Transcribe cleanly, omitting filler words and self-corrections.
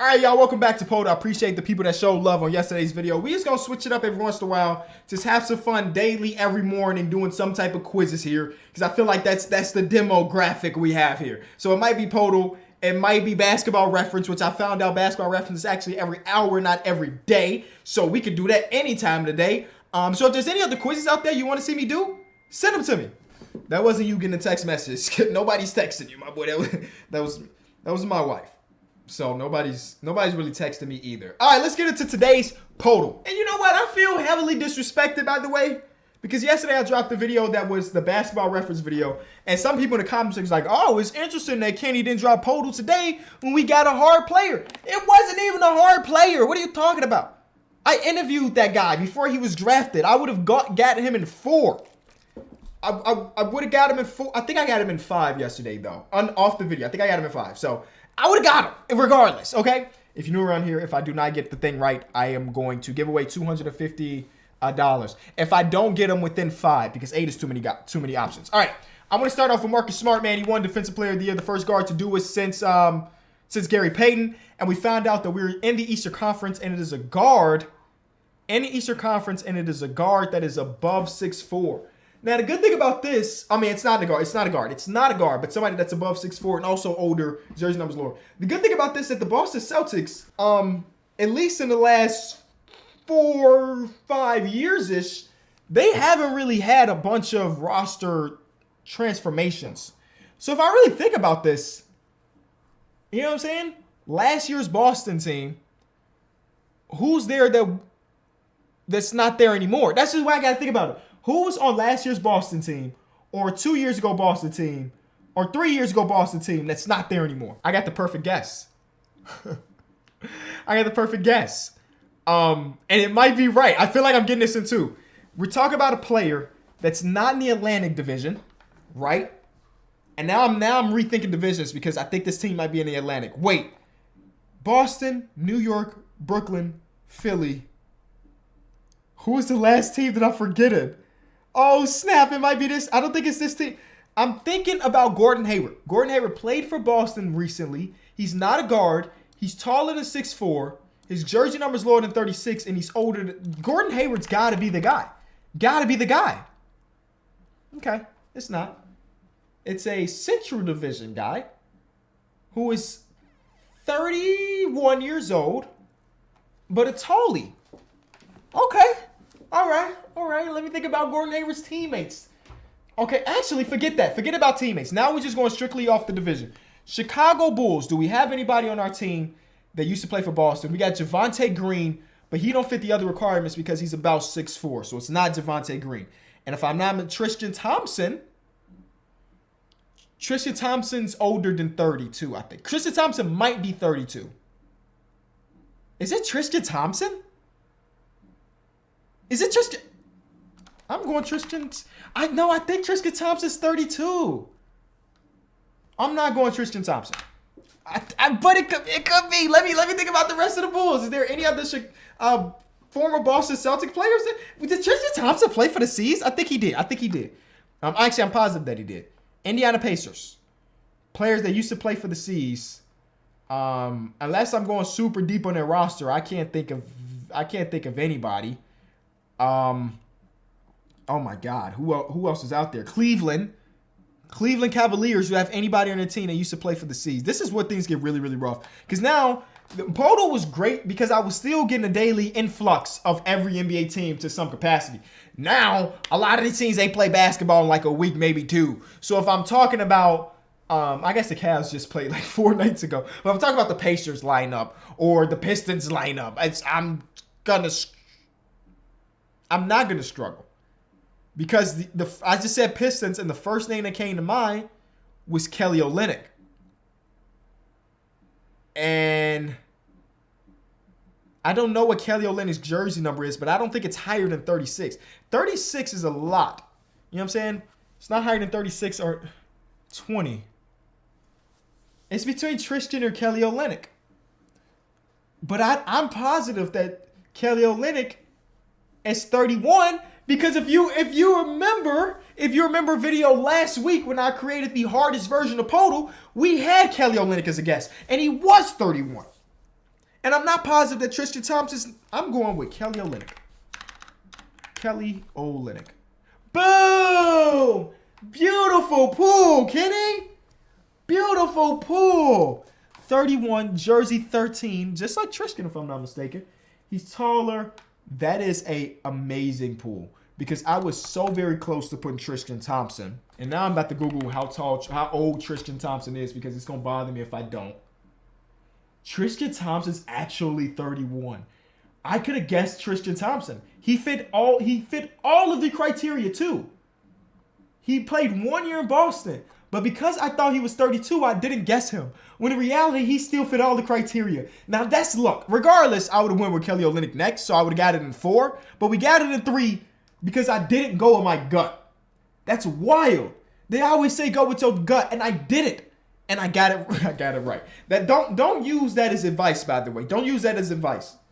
All right, y'all, welcome back to Poeltl. I appreciate the people that showed love on yesterday's video. We just gonna switch it up every once in a while. Just have some fun daily, every morning, doing some type of quizzes here. Because I feel like that's the demographic we have here. So it might be Poeltl, it might be basketball reference, which I found out basketball reference is actually every hour, not every day. So we can do that any time of the day. So if there's any other quizzes out there you want to see me do, send them to me. That wasn't you getting a text message. Nobody's texting you, my boy. That was my wife. So nobody's really texting me either. All right, let's get into today's Poeltl. And you know what? I feel heavily disrespected, by the way, because yesterday I dropped the video that was the basketball reference video, and some people in the comments was like, "Oh, it's interesting that Kenny didn't drop Poeltl today when we got a hard player." It wasn't even a hard player. What are you talking about? I interviewed that guy before he was drafted. I would have got him in 4. I would have got him in 4. I think I got him in 5 yesterday, though. Off the video. I think I got him in 5. So I would have got him regardless, okay? If you're new around here, if I do not get the thing right, I am going to give away $250. If I don't get him within 5, because 8 is too many options. All right, I'm going to start off with Marcus Smart, man. He won Defensive Player of the Year, the first guard to do it since Gary Payton. And we found out that we were in the Eastern Conference, and it is a guard in the Eastern Conference, and it is a guard that is above 6'4". Now, the good thing about this, I mean, it's not a guard. It's not a guard, but somebody that's above 6'4" and also older, jersey numbers lower. The good thing about this is that the Boston Celtics, at least in the last 4-5 years-ish, they haven't really had a bunch of roster transformations. So if I really think about this, you know what I'm saying? Last year's Boston team, who's there that's not there anymore? That's just why I got to think about it. Who was on last year's Boston team, or 2 years ago Boston team, or 3 years ago Boston team that's not there anymore? I got the perfect guess. And it might be right. I feel like I'm getting this in too. We're talking about a player that's not in the Atlantic Division, right? And now I'm rethinking divisions because I think this team might be in the Atlantic. Wait. Boston, New York, Brooklyn, Philly. Who is the last team that I'm forgetting? Oh, snap. It might be this. I don't think it's this team. I'm thinking about Gordon Hayward. Gordon Hayward played for Boston recently. He's not a guard. He's taller than 6'4". His jersey number is lower than 36, and he's older. Gordon Hayward's got to be the guy. Okay, it's not. It's a Central Division guy who is 31 years old, but a tallie. Okay. All right. Let me think about Gordon Hayward's teammates. Okay, actually, forget that. Forget about teammates. Now we're just going strictly off the division. Chicago Bulls. Do we have anybody on our team that used to play for Boston? We got Javonte Green, but he don't fit the other requirements because he's about 6'4", so it's not Javonte Green. And if I'm not Tristan Thompson's older than 32, I think. Tristan Thompson might be 32. Is it Tristan Thompson? Is it Tristan? I'm going Tristan. I think Tristan Thompson's 32. I'm not going Tristan Thompson. But it could be. Let me think about the rest of the Bulls. Is there any other former Boston Celtic players? Did Tristan Thompson play for the C's? I think he did. Actually, I'm positive that he did. Indiana Pacers. Players that used to play for the C's. Unless I'm going super deep on their roster, I can't think of anybody. Oh my God, who else is out there? Cleveland Cavaliers, who have anybody on their team that used to play for the C's. This is where things get really, really rough. Because now, Poeltl was great because I was still getting a daily influx of every NBA team to some capacity. Now, a lot of these teams, they play basketball in like a week, maybe 2. So if I'm talking about, I guess the Cavs just played like 4 nights ago. But if I'm talking about the Pacers lineup or the Pistons lineup, I'm not going to struggle. Because I just said Pistons, and the first name that came to mind was Kelly Olynyk. And I don't know what Kelly Olynyk's jersey number is, but I don't think it's higher than 36. 36 is a lot. You know what I'm saying? It's not higher than 36 or 20. It's between Tristan or Kelly Olynyk. But I'm positive that Kelly Olynyk is 31. Because if you remember video last week when I created the hardest version of Poeltl, we had Kelly Olynyk as a guest, and he was 31. And I'm not positive that Tristan Thompson. I'm going with Kelly Olynyk. Kelly Olynyk. Boom! Beautiful pull, Kenny. Beautiful pull. 31, jersey 13, just like Tristan, if I'm not mistaken. He's taller. That is a amazing pull because I was so very close to putting Tristan Thompson. And now I'm about to Google how old Tristan Thompson is because it's going to bother me if I don't. Tristan Thompson's actually 31. I could have guessed Tristan Thompson. He fit all of the criteria too. He played 1 year in Boston. But because I thought he was 32, I didn't guess him. When in reality, he still fit all the criteria. Now, that's luck. Regardless, I would have went with Kelly Olynyk next, so I would have got it in 4. But we got it in 3 because I didn't go with my gut. That's wild. They always say go with your gut, and I did it. And I got it. I got it right. Don't use that as advice, by the way. Don't use that as advice.